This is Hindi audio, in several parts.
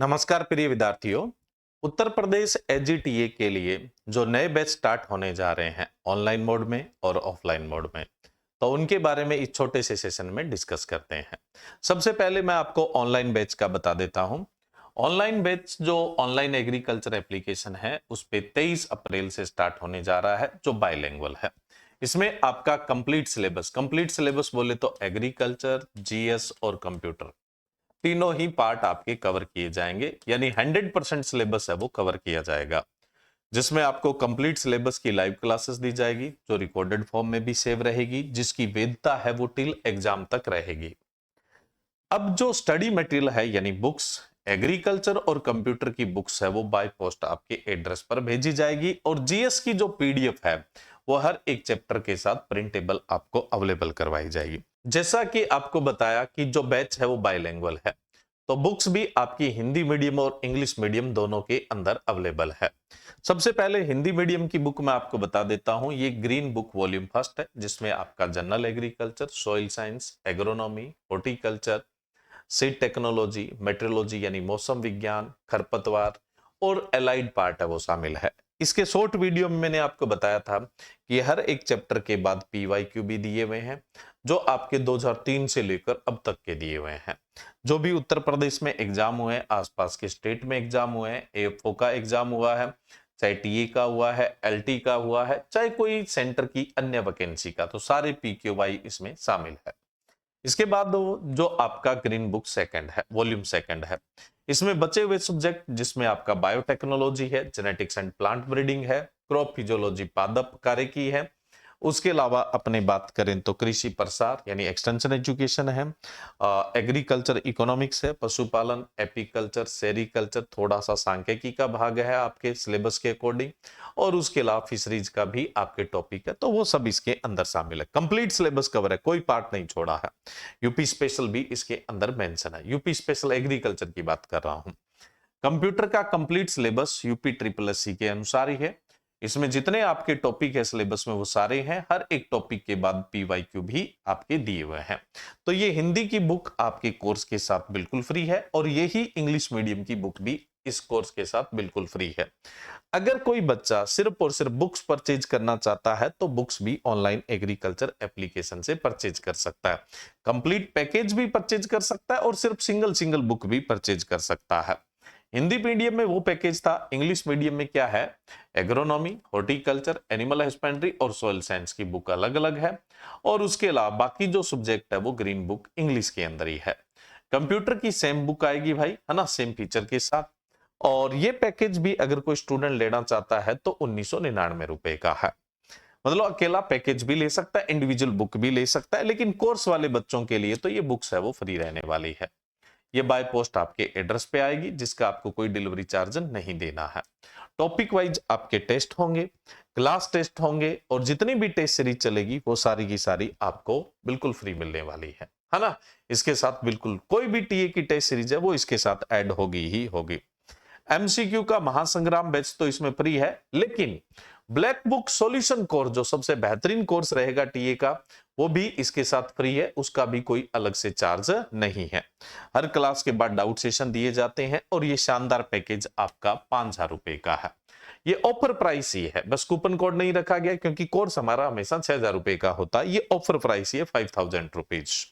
नमस्कार प्रिय विद्यार्थियों। उत्तर प्रदेश एजीटीए के लिए जो नए बैच स्टार्ट होने जा रहे हैं ऑनलाइन मोड में और ऑफलाइन मोड में, तो उनके बारे में इस छोटे से सेशन में डिस्कस करते हैं। सबसे पहले मैं आपको ऑनलाइन बैच का बता देता हूं। ऑनलाइन बैच जो ऑनलाइन एग्रीकल्चर एप्लीकेशन है उस पे 23 अप्रैल से स्टार्ट होने जा रहा है, जो बाइलिंगुअल है। इसमें आपका कंप्लीट सिलेबस बोले तो एग्रीकल्चर, जीएस और कंप्यूटर तीनों ही पार्ट आपके कवर किए जाएंगे, यानी 100% सिलेबस है वो कवर किया जाएगा। जिसमें आपको कंप्लीट सिलेबस की लाइव क्लासेस दी जाएगी, जो रिकॉर्डेड फॉर्म में भी सेव रहेगी, जिसकी वैधता है वो टिल एग्जाम तक रहेगी। अब जो स्टडी मटेरियल है यानी बुक्स, एग्रीकल्चर और कंप्यूटर की बुक्स है वो बाय पोस्ट आपके एड्रेस पर भेजी जाएगी, और जीएस की जो पीडीएफ है वो हर एक चैप्टर के साथ प्रिंटेबल आपको अवेलेबल करवाई जाएगी। जैसा कि आपको बताया कि जो बैच है वो बाइलिंगुअल है, तो बुक्स भी आपकी हिंदी मीडियम और इंग्लिश मीडियम दोनों के अंदर अवेलेबल है। सबसे पहले हिंदी मीडियम की बुक मैं आपको बता देता हूं। ये ग्रीन बुक वॉल्यूम फर्स्ट है, जिसमें आपका general agriculture, soil science, agronomy, horticulture, seed technology, metrology यानी मौसम विज्ञान, खरपतवार और एलाइड पार्ट है वो शामिल है। इसके शॉर्ट वीडियो में मैंने आपको बताया था कि हर एक चैप्टर के बाद पीवाईक्यू भी दिए हुए हैं, जो आपके 2003 से लेकर अब तक के दिए हुए हैं। जो भी उत्तर प्रदेश में एग्जाम हुए हैं, आसपास के स्टेट में एग्जाम हुए हैं, एएफओ का एग्जाम हुआ है, चाहे टीए का हुआ है, एलटी का हुआ है, चाहे कोई सेंटर की अन्य वैकेंसी का, तो सारे पीक्यूवाई इसमें शामिल है। इसके बाद जो आपका ग्रीन बुक सेकंड है, वॉल्यूम सेकंड है, इसमें बचे हुए सब्जेक्ट जिसमें आपका बायोटेक्नोलॉजी है, जेनेटिक्स एंड प्लांट ब्रीडिंग है, क्रॉप फिजियोलॉजी पादप कार्यकी है। उसके अलावा अपने बात करें तो कृषि प्रसार यानी एक्सटेंशन एजुकेशन है, एग्रीकल्चर इकोनॉमिक्स है, पशुपालन, एपीकल्चर, सेरिकल्चर, थोड़ा सा सांख्यिकी का भाग है आपके सिलेबस के अकॉर्डिंग, और उसके अलावा फिशरीज का भी आपके टॉपिक है, तो वो सब इसके अंदर शामिल है। कंप्लीट सिलेबस कवर है, कोई पार्ट नहीं छोड़ा है। यूपी स्पेशल भी इसके अंदर मेंशन है। यूपी स्पेशल एग्रीकल्चर की बात कर रहा हूं। कंप्यूटर का complete syllabus UP triple SC के अनुसार ही है। इसमें जितने आपके टॉपिक है सिलेबस में वो सारे हैं। हर एक टॉपिक के बाद पीवाईक्यू भी आपके दिए हुए हैं। तो ये हिंदी की बुक आपके कोर्स के साथ बिल्कुल फ्री है, और यही इंग्लिश मीडियम की बुक भी इस कोर्स के साथ बिल्कुल फ्री है। अगर कोई बच्चा सिर्फ और सिर्फ बुक्स परचेज करना चाहता है तो बुक्स भी ऑनलाइन एग्रीकल्चर एप्लीकेशन से परचेज कर सकता है। कंप्लीट पैकेज भी परचेज कर सकता है, और सिर्फ सिंगल सिंगल बुक भी परचेज कर सकता है। हिंदी मीडियम में वो पैकेज था, इंग्लिश मीडियम में क्या है, एग्रोनॉमी, हॉर्टिकल्चर, एनिमल हस्बेंड्री और सॉइल साइंस की बुक अलग अलग है, और उसके अलावा बाकी जो सब्जेक्ट है वो ग्रीन बुक इंग्लिश के अंदर ही है। कंप्यूटर की सेम बुक आएगी भाई, है ना, सेम फीचर के साथ। और ये पैकेज भी अगर कोई स्टूडेंट लेना चाहता है तो 1999 रुपए का है। मतलब अकेला पैकेज भी ले सकता है, इंडिविजुअल बुक भी ले सकता है, लेकिन कोर्स वाले बच्चों के लिए तो ये बुक्स है वो फ्री रहने वाली है। ये बाय पोस्ट आपके एड्रेस पे आएगी, जिसका आपको कोई डिलीवरी चार्ज नहीं देना है। टॉपिक वाइज आपके टेस्ट होंगे, क्लास टेस्ट होंगे, और जितनी भी टेस्ट सीरीज चलेगी वो सारी की सारी आपको बिल्कुल फ्री मिलने वाली है ना। इसके साथ बिल्कुल कोई भी टीए की टेस्ट सीरीज है वो इसके साथ ऐड होगी ही होगी। एमसीक्यू का महासंग्राम बैच तो इसमें फ्री है, लेकिन ब्लैक बुक सॉल्यूशन कोर्स जो सबसे बेहतरीन कोर्स रहेगा टीए का, वो भी इसके साथ फ्री है। उसका भी कोई अलग से चार्ज नहीं है। हर क्लास के बाद डाउट सेशन दिए जाते हैं, और ये शानदार पैकेज आपका 5,000 रुपए का है। ये ऑफर प्राइस ही है, बस कूपन कोड नहीं रखा गया, क्योंकि कोर्स हमारा हमेशा 6,000 रुपए का होता है। ये ऑफर प्राइस ही है 5,000 रुपीज।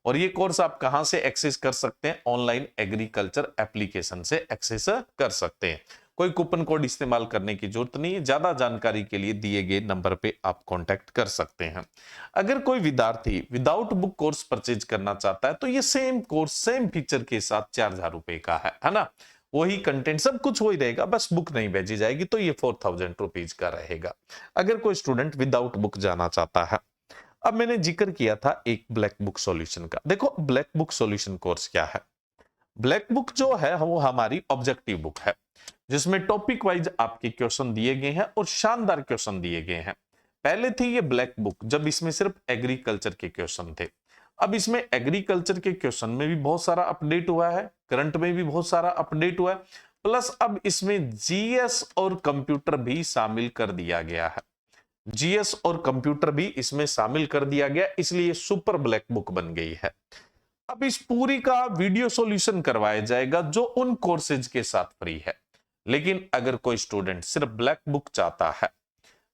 और ये कोर्स आप कहां से एक्सेस कर सकते हैं, ऑनलाइन एग्रीकल्चर एप्लीकेशन से एक्सेस कर सकते हैं। कोई कूपन कोड इस्तेमाल करने की जरूरत नहीं है। ज्यादा जानकारी के लिए दिए गए नंबर पे आप कांटेक्ट कर सकते हैं। अगर कोई विद्यार्थी विदाउट बुक कोर्स परचेज करना चाहता है तो ये सेम कोर्स सेम फीचर के साथ 4,000 रुपए का है ना। वही कंटेंट सब कुछ वही रहेगा, बस बुक नहीं भेजी जाएगी, तो ये 4,000 रुपीज का रहेगा अगर कोई स्टूडेंट विदाउट बुक जाना चाहता है। अब मैंने जिक्र किया था एक ब्लैक बुक सॉल्यूशन का। देखो ब्लैक बुक सॉल्यूशन कोर्स क्या है। ब्लैक बुक जो है वो हमारी ऑब्जेक्टिव बुक है, जिसमें टॉपिक वाइज आपके क्वेश्चन दिए गए हैं, और शानदार क्वेश्चन दिए गए हैं। पहले थी ये ब्लैक बुक जब इसमें सिर्फ एग्रीकल्चर के क्वेश्चन थे। अब इसमें एग्रीकल्चर के क्वेश्चन में भी बहुत सारा अपडेट हुआ है, करंट में भी बहुत सारा अपडेट हुआ है, प्लस अब इसमें जीएस और कंप्यूटर भी शामिल कर दिया गया है। जीएस और कंप्यूटर भी इसमें शामिल कर दिया गया, इसलिए सुपर ब्लैक बुक बन गई है। अब इस पूरी का वीडियो सॉल्यूशन करवाया जाएगा जो उन कोर्सेज के साथ फ्री है। लेकिन अगर कोई स्टूडेंट सिर्फ ब्लैक बुक चाहता है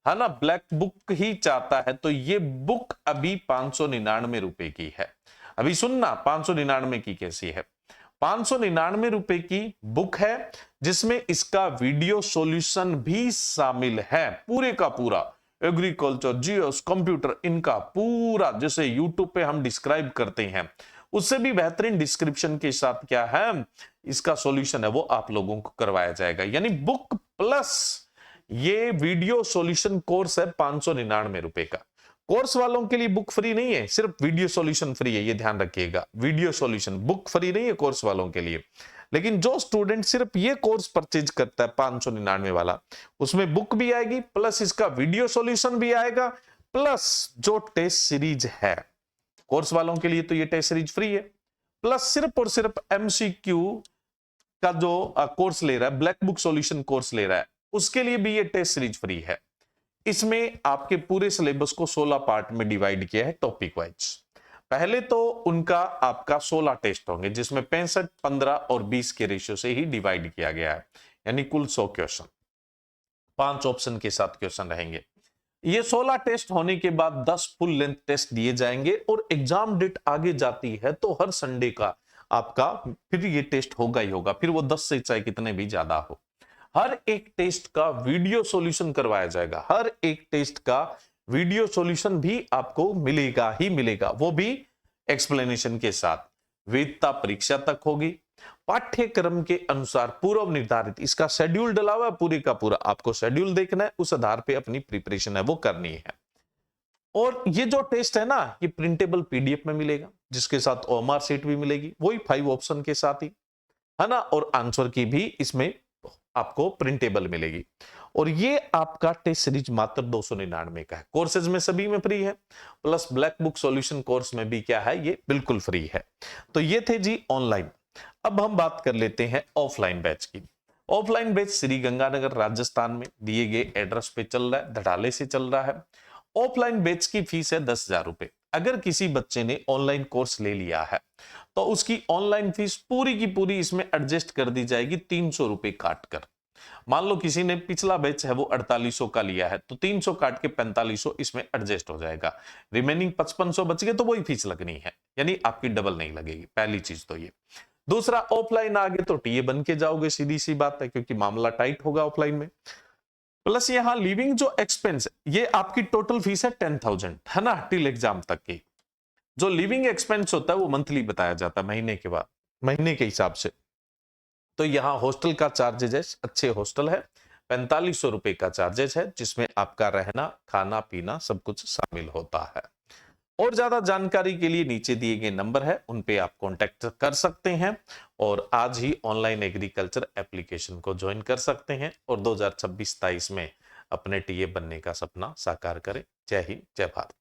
ना, ब्लैक बुक ही चाहता है, तो ये बुक अभी 599 रुपए की है। अभी सुनना, 599 की कैसी है? 599 रुपए की बुक है जिसमें इसका वीडियो सॉल्यूशन भी शामिल है, पूरे का पूरा एग्रीकल्चर, जीएस, कंप्यूटर, इनका पूरा जैसे यूट्यूब पे हम डिस्क्राइब करते हैं उससे भी बेहतरीन डिस्क्रिप्शन के साथ क्या है इसका सॉल्यूशन है वो आप लोगों को करवाया जाएगा। यानी बुक प्लस ये वीडियो सॉल्यूशन कोर्स है 599 रुपए का। कोर्स वालों के लिए बुक फ्री नहीं है, सिर्फ वीडियो सॉल्यूशन फ्री है, ये ध्यान रखिएगा। वीडियो सॉल्यूशन, बुक फ्री नहीं है कोर्स वालों के लिए। लेकिन जो स्टूडेंट सिर्फ ये कोर्स परचेज करता है 599 वाला, उसमें बुक भी आएगी प्लस इसका वीडियो सॉल्यूशन भी आएगा प्लस जो टेस्ट सीरीज है। कोर्स वालों के लिए तो ये टेस्ट सीरीज फ्री है, प्लस सिर्फ और सिर्फ एमसीक्यू का जो कोर्स ले रहा है, ब्लैक बुक सॉल्यूशन कोर्स ले रहा है, उसके लिए भी ये टेस्ट सीरीज फ्री है। इसमें आपके पूरे सिलेबस को 16 पार्ट में डिवाइड किया है टॉपिक वाइज। पहले तो उनका आपका 16 टेस्ट होंगे जिसमें 65, 15 और 20 के रेशियो से ही डिवाइड किया गया है, यानी कुल 100 क्वेश्चन, 5 ऑप्शन के साथ क्वेश्चन रहेंगे। ये 16 टेस्ट होने के बाद 10 फुल लेंथ टेस्ट दिए जाएंगे और एग्जाम डेट आगे जाती है तो हर संडे का आपका फिर ये टेस्ट होगा ही होगा, फिर वो 10 से चाहे कितने भी ज्यादा हो। हर एक टेस्ट का वीडियो सॉल्यूशन करवाया जाएगा, हर एक टेस्ट का वीडियो सॉल्यूशन भी आपको मिलेगा ही मिलेगा, वो भी एक्सप्लेनेशन के साथ। वेदता परीक्षा तक होगी, पाठ्यक्रम के अनुसार पूर्व निर्धारित इसका शेड्यूल डला हुआ है पूरे का पूरा, आपको शेड्यूल देखना है, उस आधार पे अपनी प्रिपरेशन है वो करनी है। और ये जो टेस्ट है ना, ये प्रिंटेबल पीडीएफ में मिलेगा जिसके साथ ओएमआर शीट भी मिलेगी, वही 5 ऑप्शन के साथ ही, है ना, और आंसर की भी इसमें आपको प्रिंटेबल मिलेगी। और ये आपका टेस्ट सीरीज मात्र 299 का है। कोर्सेज में सभी में फ्री है, plus black book solution course में भी क्या है, ये बिल्कुल फ्री है। तो ये थे जी ऑनलाइन। अब हम बात कर लेते हैं ऑफलाइन बैच की। ऑफलाइन बैच श्री गंगानगर राजस्थान में दिए गए एड्रेस पे चल रहा है, धड़ाले से चल रहा है। ऑफलाइन बैच की फीस है 10,000 रुपए। अगर किसी बच्चे ने ऑनलाइन कोर्स ले लिया है तो उसकी ऑनलाइन फीस पूरी की पूरी इसमें एडजस्ट कर दी जाएगी 300 रुपए काट कर। मान लो किसी ने पिछला बैच है वो 4800 का लिया है तो 300 काट के 4500 इसमें एडजस्ट हो जाएगा, रिमेनिंग 5500 बच गए तो वही फीस लगनी है, यानी आपकी डबल नहीं लगेगी। पहली चीज तो ये। दूसरा, ऑफलाइन आगे तो टीए बन के जाओगे, सीधी सी बात है, क्योंकि मामला टाइट होगा ऑफलाइन में। प्लस यहाँ लिविंग जो एक्सपेंस ये आपकी टोटल फीस है 10,000, है ना, टिल एग्जाम तक की। जो लिविंग एक्सपेंस होता है वो मंथली बताया जाता है, महीने के बाद, महीने के हिसाब से। तो यहाँ हॉस्टल का चार्जेज है, अच्छे हॉस्टल है, 4500 रुपए का चार्जेज है, जिसमें आपका रहना, खाना पीना सब कुछ शामिल होता है। और ज्यादा जानकारी के लिए नीचे दिए गए नंबर है, उन पे आप कांटेक्ट कर सकते हैं और आज ही ऑनलाइन एग्रीकल्चर एप्लीकेशन को ज्वाइन कर सकते हैं और 2026-23 में अपने टीए बनने का सपना साकार करें। जय हिंद, जय भारत।